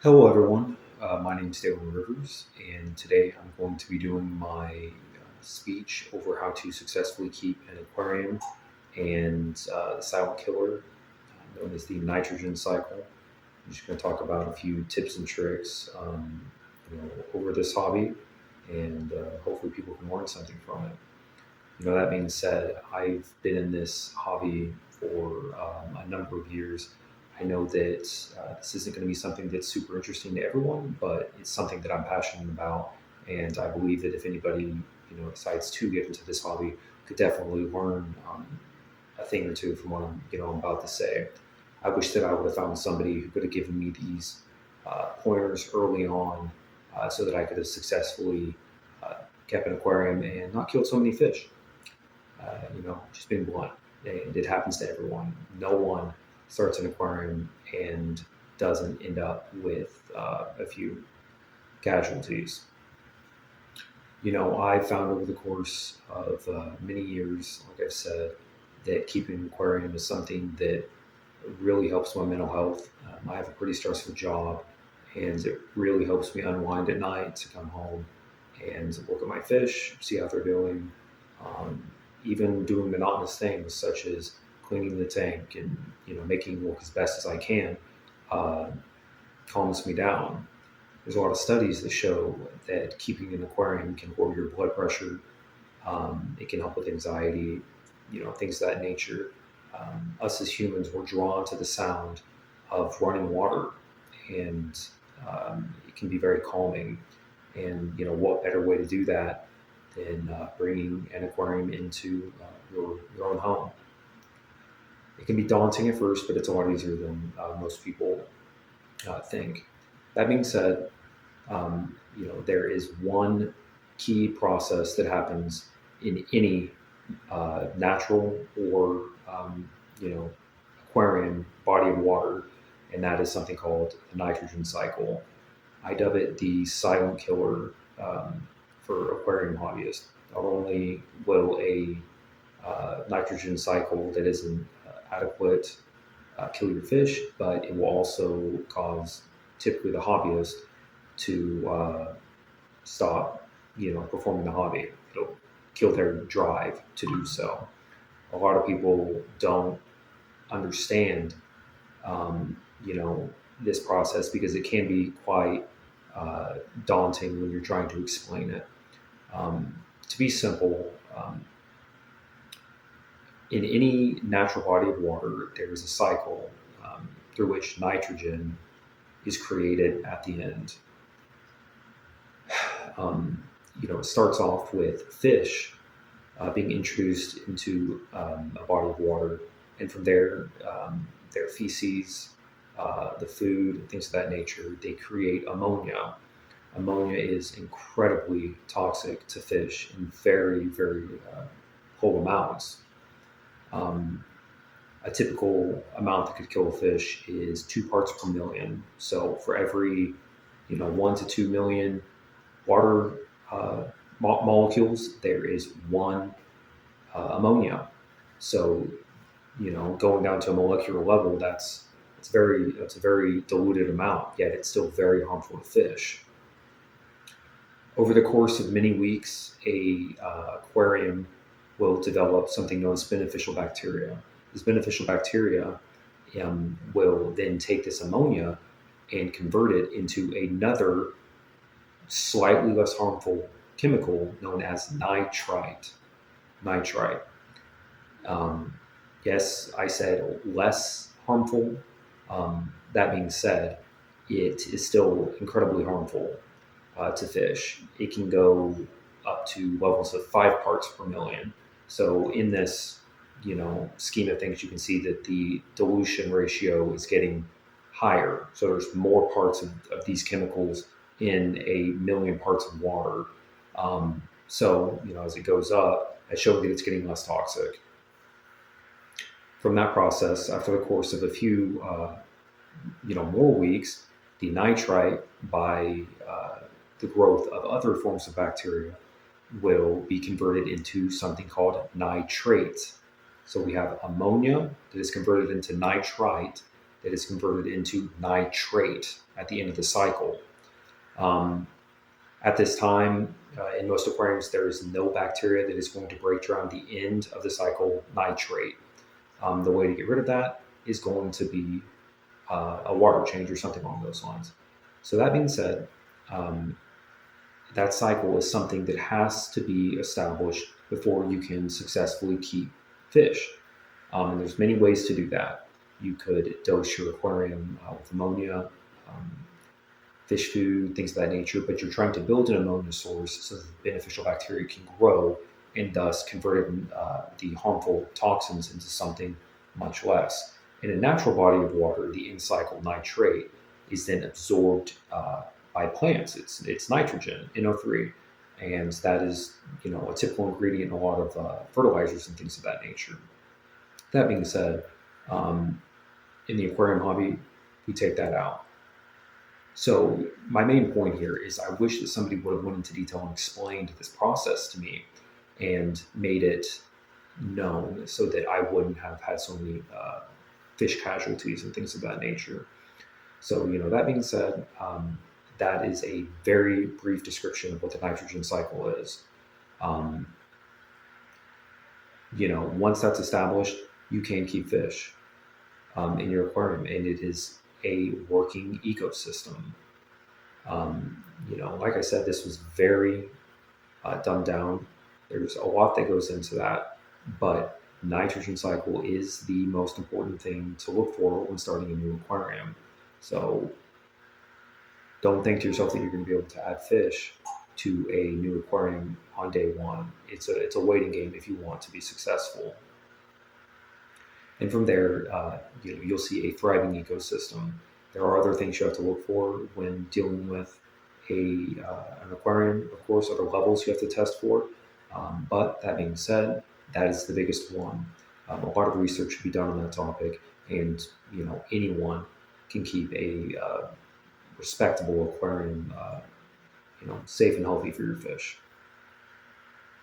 Hello, everyone. My name is Dalen Rivers, and today I'm going to be doing my speech over how to successfully keep an aquarium and the silent killer, known as the nitrogen cycle. I'm just going to talk about a few tips and tricks, over this hobby, and hopefully people can learn something from it. That being said, I've been in this hobby for a number of years. I know that this isn't going to be something that's super interesting to everyone, but it's something that I'm passionate about, and I believe that if anybody decides to get into this hobby, could definitely learn a thing or two from what I'm about to say. I wish that I would have found somebody who could have given me these pointers early on, so that I could have successfully kept an aquarium and not killed so many fish. Just being blunt. And it happens to everyone. No one starts an aquarium and doesn't end up with a few casualties. I found over the course of many years, like I've said, that keeping an aquarium is something that really helps my mental health. I have a pretty stressful job, and it really helps me unwind at night to come home and look at my fish, see how they're doing. Um, Even doing monotonous things such as cleaning the tank and making it look as best as I can uh, calms me down. There's a lot of studies that show that keeping an aquarium can lower your blood pressure. It can help with anxiety, things of that nature. Us as humans, we're drawn to the sound of running water, and it can be very calming. And what better way to do that than bringing an aquarium into your own home? It can be daunting at first, but it's a lot easier than most people think. That being said, there is one key process that happens in any natural or you know aquarium body of water, and that is something called the nitrogen cycle. I dub it the silent killer for aquarium hobbyists. Not only will a nitrogen cycle that isn't adequate kill your fish, but it will also cause typically the hobbyist to stop, performing the hobby. It'll kill their drive to do so. A lot of people don't understand, um, you know, this process because it can be quite daunting when you're trying to explain it. To be simple, in any natural body of water, there is a cycle through which nitrogen is created at the end. It starts off with fish being introduced into a body of water, and from there, their feces, the food, things of that nature, they create ammonia. Ammonia is incredibly toxic to fish in very, very whole amounts. Um, a typical amount that could kill a fish is 2 parts per million. So for every 1 to 2 million water uh, molecules, there is one ammonia. So going down to a molecular level, that's a very diluted amount. Yet it's still very harmful to fish. Over the course of many weeks, a aquarium will develop something known as beneficial bacteria. This beneficial bacteria will then take this ammonia and convert it into another slightly less harmful chemical known as nitrite. Nitrite. Um, yes, I said less harmful. That being said, it is still incredibly harmful to fish. It can go up to levels of 5 parts per million. So in this, scheme of things, you can see that the dilution ratio is getting higher. So there's more parts of these chemicals in a million parts of water. So as it goes up, I showed that it's getting less toxic. From that process, after the course of a few, more weeks, the nitrite, by the growth of other forms of bacteria, will be converted into something called nitrate. So we have ammonia that is converted into nitrite that is converted into nitrate at the end of the cycle. Um, at this time, in most aquariums, there is no bacteria that is going to break down the end of the cycle nitrate. The way to get rid of that is going to be a water change or something along those lines. So that being said, um, that cycle is something that has to be established before you can successfully keep fish. And there's many ways to do that. You could dose your aquarium with ammonia, um, fish food, things of that nature, but you're trying to build an ammonia source so that the beneficial bacteria can grow and thus converting the harmful toxins into something much less. In a natural body of water, the in-cycle nitrate is then absorbed by plants. It's nitrogen, NO3, and that is a typical ingredient in a lot of fertilizers and things of that nature. That being said, um, in the aquarium hobby, we take that out. So my main point here is I wish that somebody would have went into detail and explained this process to me and made it known so that I wouldn't have had so many fish casualties and things of that nature. So, that being said, that is a very brief description of what the nitrogen cycle is. Um, Once that's established, you can keep fish in your aquarium, and it is a working ecosystem. Like I said, this was very dumbed down. There's a lot that goes into that, but nitrogen cycle is the most important thing to look for when starting a new aquarium. So don't think to yourself that you're going to be able to add fish to a new aquarium on day one. It's a waiting game if you want to be successful. And from there, you'll see a thriving ecosystem. There are other things you have to look for when dealing with an aquarium. Of course, other levels you have to test for. But that being said, that is the biggest one. A lot of research should be done on that topic, and anyone can keep a respectable aquarium, safe and healthy for your fish.